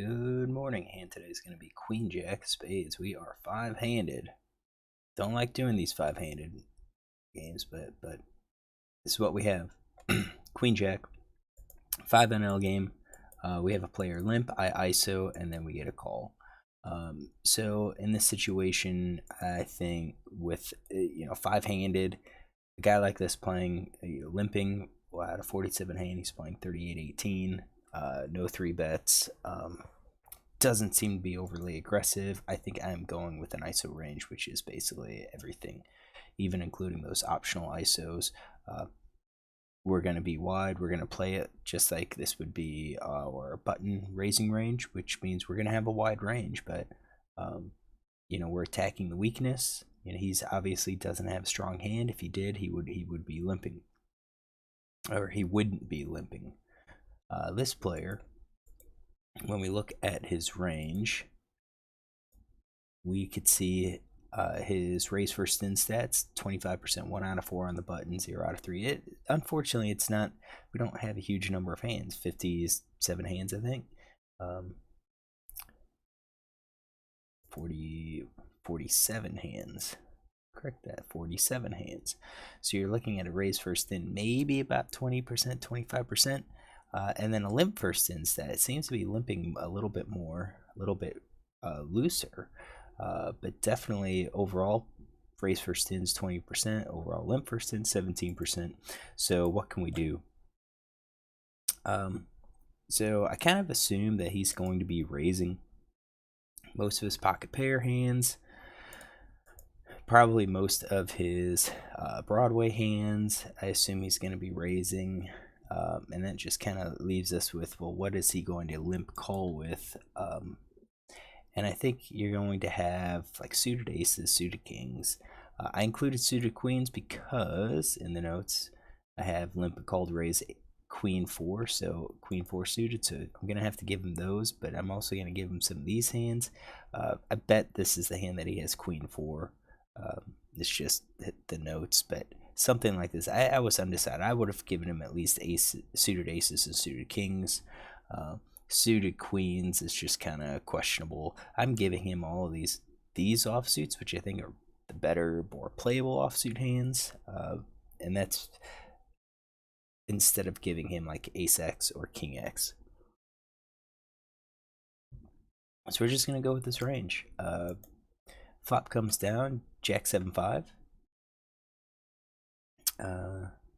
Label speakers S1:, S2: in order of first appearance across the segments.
S1: Good morning. Hand today is going to be Queen Jack Spades. We are five-handed. Don't like doing these five-handed games, but this is what we have. Queen Jack, 5 NL game. We have a player limp, I ISO, and then we get a call. So in this situation, I think with five-handed, a guy like this playing limping, out of 47 hand, he's playing 38-18. No three bets. Doesn't seem to be overly aggressive. I think I'm going with an ISO range, which is basically everything, even including those optional ISOs. We're going to be wide. We're going to play it just like this would be our button raising range, which means we're going to have a wide range. But we're attacking the weakness. He's obviously doesn't have a strong hand. If he did, he would be limping, or he wouldn't be limping. This player, when we look at his range, we could see his raise first spin stats: 25%, 1 out of 4 on the button, 0 out of 3. Unfortunately, it's not. We don't have a huge number of hands. 57 hands, I think. 47 hands. Correct that. 47 hands. So you're looking at a raise first spin, maybe about 20%, 25%. And then a limp first spin stat. It seems to be limping a little bit more, a little bit looser, but definitely overall raise first spins 20%, overall limp first spin 17%. So what can we do? So I kind of assume that he's going to be raising most of his pocket pair hands, probably most of his Broadway hands. I assume he's going to be raising. And that just kind of leaves us with, well, what is he going to limp call with? And I think you're going to have like suited aces, suited kings. I included suited queens because in the notes I have limp called raise queen 4, so queen 4 suited. So I'm going to have to give him those, but I'm also going to give him some of these hands. I bet this is the hand that he has queen 4. It's just the notes, but something like this. I was undecided. I would have given him at least suited aces and suited kings. Suited queens is just kind of questionable. I'm giving him all of these offsuits, which I think are the better, more playable offsuit hands. And that's instead of giving him like ace X or king X. So we're just going to go with this range. Flop comes down, jack 7-5.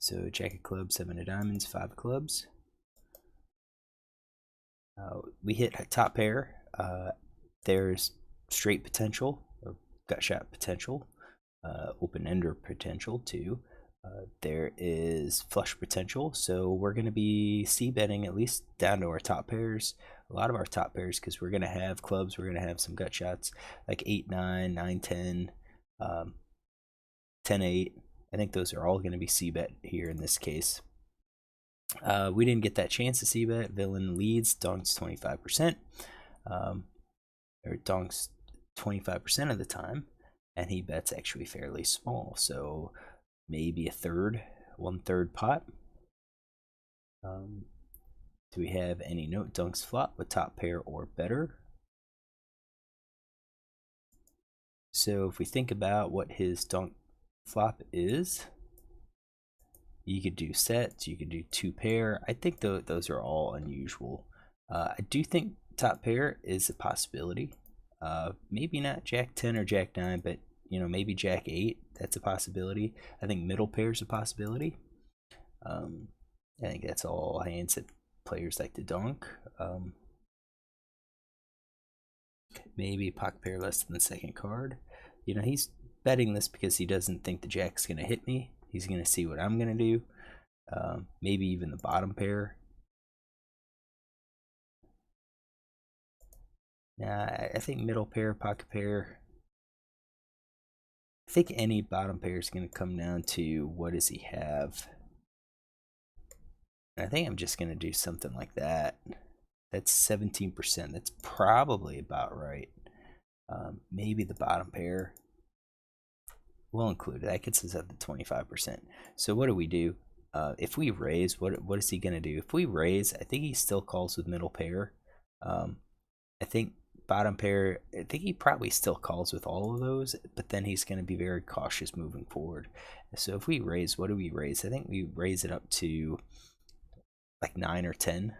S1: So jack of clubs, 7 of diamonds, 5 of clubs. We hit a top pair. There's straight potential, or gut shot potential, open ender potential too. There is flush potential, so we're going to be c-betting at least down to our top pairs. A lot of our top pairs, because we're going to have clubs, we're going to have some gut shots like 8-9, 9-10, 10-8. I think those are all going to be c-bet here in this case. We didn't get that chance to c-bet. Villain leads, donks 25%, or donks 25% of the time, and he bets actually fairly small, so maybe a third, 1/3 pot. Do we have any note dunks flop with top pair or better? So if we think about what his dunk flop is, you could do sets, you could do 2 pair. I think those are all unusual. I do think top pair is a possibility. Maybe not jack 10 or jack 9, but maybe jack 8. That's a possibility. I think middle pair is a possibility. I think that's all hands that players like to donk. Maybe pocket pair less than the second card. He's betting this because he doesn't think the jack's going to hit me. He's going to see what I'm going to do. Maybe even the bottom pair. Nah, I think middle pair, pocket pair. I think any bottom pair is going to come down to what does he have. And I think I'm just going to do something like that. That's 17%. That's probably about right. Maybe the bottom pair. We'll include it. That gets us at the 25%. So what do we do? If we raise, what is he going to do? If we raise, I think he still calls with middle pair. I think bottom pair, I think he probably still calls with all of those, but then he's going to be very cautious moving forward. So if we raise, what do we raise? I think we raise it up to like 9 or 10.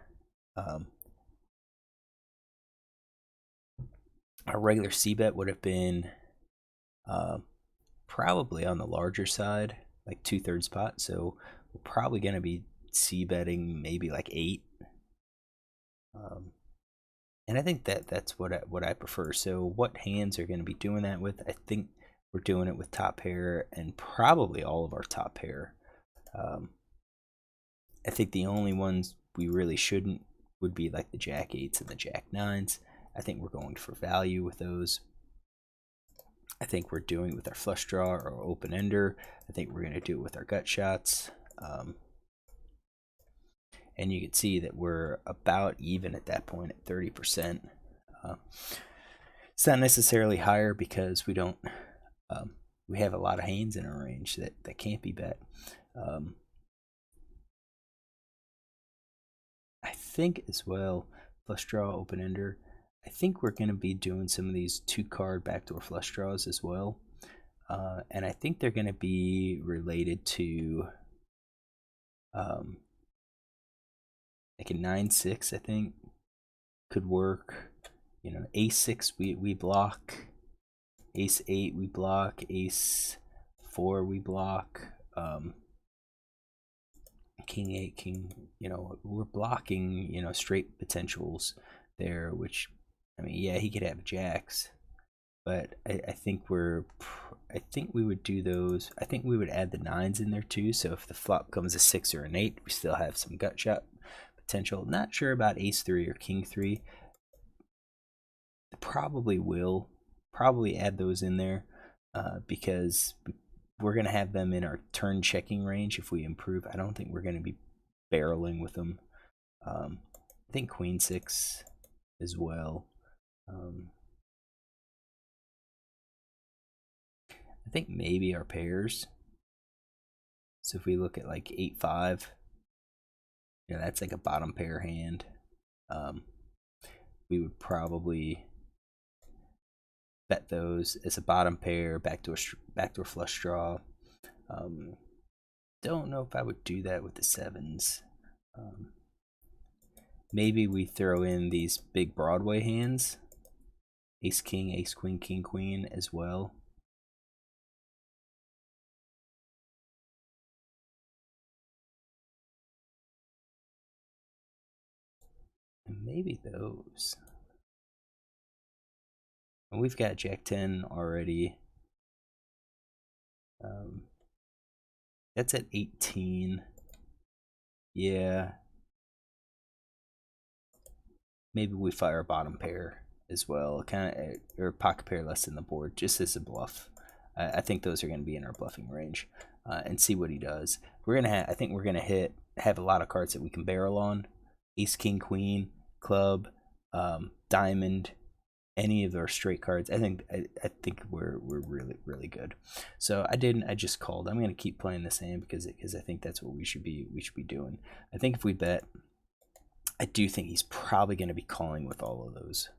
S1: Our regular C bet would have been probably on the larger side, like 2/3 pot. So we're probably going to be C betting maybe like 8. And I think that's what I prefer. So what hands are going to be doing that with? I think we're doing it with top pair and probably all of our top pair. I think the only ones we really shouldn't would be like the jack 8s and the jack 9s. I think we're going for value with those. I think we're doing with our flush draw or open ender. I think we're going to do it with our gut shots. And you can see that we're about even at that point at 30%. It's not necessarily higher because we don't we have a lot of hands in our range that can't be bet. I think as well, flush draw, open ender. I think we're going to be doing some of these 2-card backdoor flush draws as well. And I think they're going to be related to like a 9-6, I think could work. You know, ace-6 we block, ace-8 we block, ace-4 we block, king-8, king, you know, we're blocking, you know, straight potentials there, which, I mean, yeah, he could have jacks, but I think we would do those. I think we would add the 9s in there too, so if the flop comes a 6 or an 8, we still have some gut shot potential. Not sure about ace-3 or king-3. Probably will add those in there because we're going to have them in our turn checking range if we improve. I don't think we're going to be barreling with them. I think queen-6 as well. I think maybe our pairs. So if we look at like 8-5, you know, that's like a bottom pair hand. We would probably bet those as a bottom pair, backdoor flush draw. Don't know if I would do that with the 7s. Maybe we throw in these big Broadway hands, ace king, ace queen, king queen as well. And maybe those. And we've got jack 10 already. That's at 18. Yeah. Maybe we fire a bottom pair as well, kind of, or pocket pair less than the board, just as a bluff. I think those are going to be in our bluffing range, and see what he does. We're gonna I think we're gonna have a lot of cards that we can barrel on. Ace, king, queen, club, diamond, any of our straight cards. I think we're really good. So I just called. I'm gonna keep playing this hand because I think that's what we should be doing. I think if we bet, I do think he's probably going to be calling with all of those.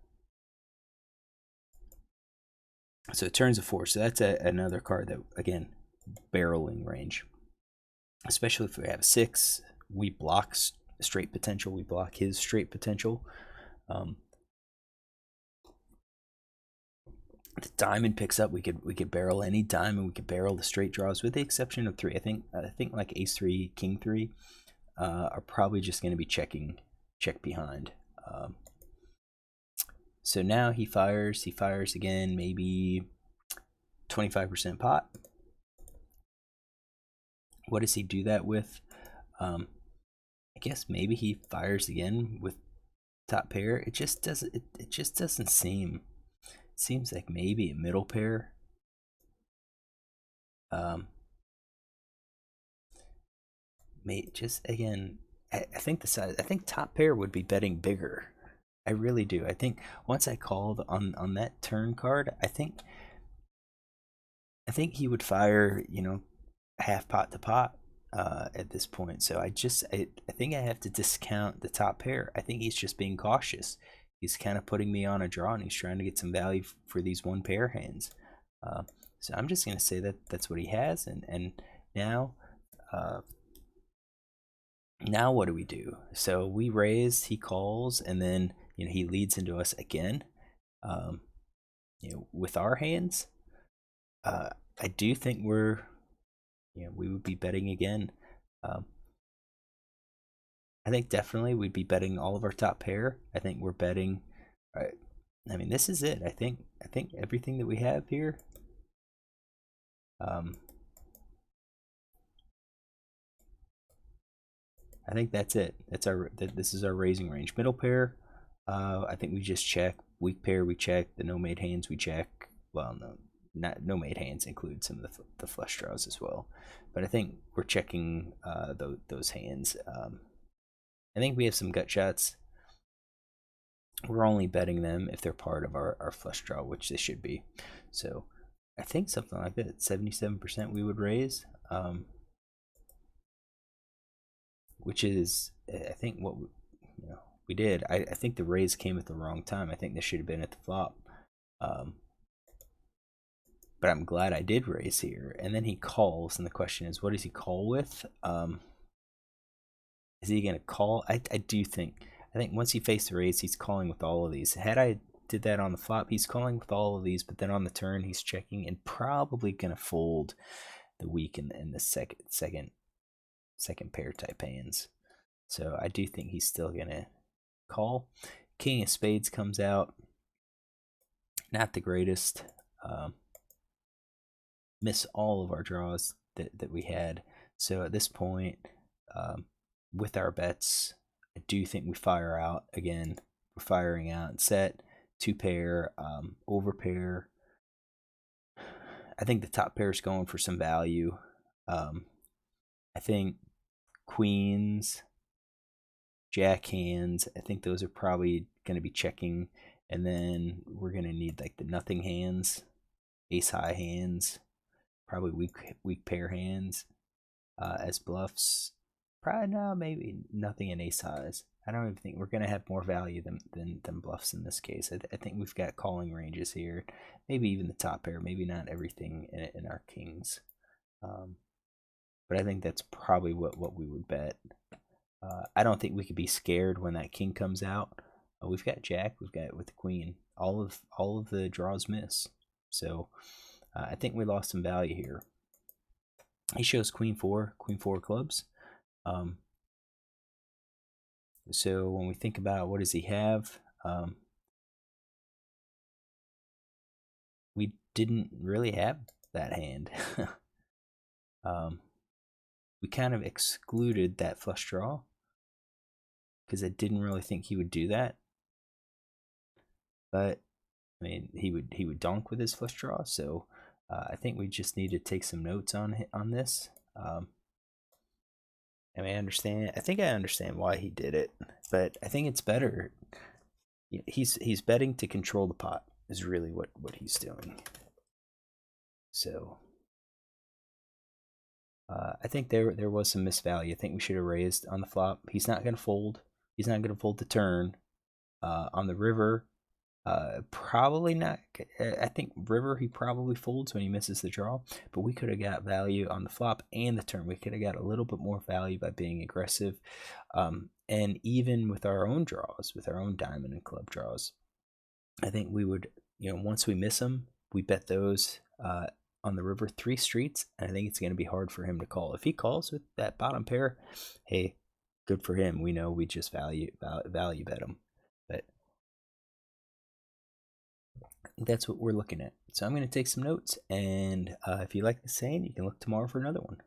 S1: So it turns a 4. So that's another card that, again, barreling range. Especially if we have a 6, we block straight potential. We block his straight potential. The diamond picks up. We could barrel any diamond. We could barrel the straight draws with the exception of 3. I think like ace 3, king 3 are probably just going to be check behind. So now he fires again, maybe 25% pot. What does he do that with? I guess maybe he fires again with top pair. It just doesn't seem. It seems like maybe a middle pair. Just again, I think the size. I think top pair would be betting bigger. I really do. I think once I called on that turn card, I think he would fire, you know, half pot to pot at this point. So I think I have to discount the top pair. I think he's just being cautious. he's kind of putting me on a draw, and he's trying to get some value for these one pair hands. So I'm just gonna say that that's what he has, and now now what do we do? So we raise, he calls, and then he leads into us again. With our hands, I do think we would be betting again. I think definitely we'd be betting all of our top pair. I think we're betting. I mean, this is it. I think everything that we have here. I think that's it. This is our raising range. Middle pair. I think we just check. Weak pair we check. The no made hands we check. Well, no made hands include some of the flush draws as well. But I think we're checking those hands. I think we have some gut shots. We're only betting them if they're part of our flush draw, which they should be. So I think something like that, 77% we would raise, which is, I think, what we did. I think the raise came at the wrong time. I think this should have been at the flop. But I'm glad I did raise here. And then he calls, and the question is, what does he call with? Is he going to call? I think once he faced the raise, he's calling with all of these. Had I did that on the flop, he's calling with all of these, but then on the turn, he's checking and probably going to fold the weak and the second pair type hands. So I do think he's still going to call. King of spades comes out. Not the greatest. Miss all of our draws that we had. So at this point, with our bets, I do think we fire out again. We're firing out and set 2 pair, over pair. I think the top pair is going for some value. I think queens, jack hands, I think those are probably going to be checking, and then we're going to need like the nothing hands, ace high hands, probably weak pair hands as bluffs. Probably no, maybe nothing in ace highs. I don't even think we're going to have more value than bluffs in this case. I think we've got calling ranges here. Maybe even the top pair. Maybe not everything in our kings. But I think that's probably what we would bet. I don't think we could be scared when that king comes out. We've got jack. We've got with the queen. All of the draws miss. So I think we lost some value here. He shows queen four clubs. So when we think about what does he have, we didn't really have that hand. We kind of excluded that flush draw because I didn't really think he would do that. But I mean, he would donk with his flush draw. So I think we just need to take some notes on this. I mean, I think I understand why he did it, but I think it's better. He's betting to control the pot is really what he's doing. So I think there was some misvalue. I think we should have raised on the flop. He's not going to fold. He's not going to fold the turn. On the river, probably not. I think river he probably folds when he misses the draw, but we could have got value on the flop and the turn. We could have got a little bit more value by being aggressive, and even with our own draws, with our own diamond and club draws, I think we would, once we miss them, we bet those on the river 3 streets, and I think it's going to be hard for him to call. If he calls with that bottom pair, hey, good for him. We know we just value bet him, but that's what we're looking at. So I'm going to take some notes, and if you like the saying, you can look tomorrow for another one.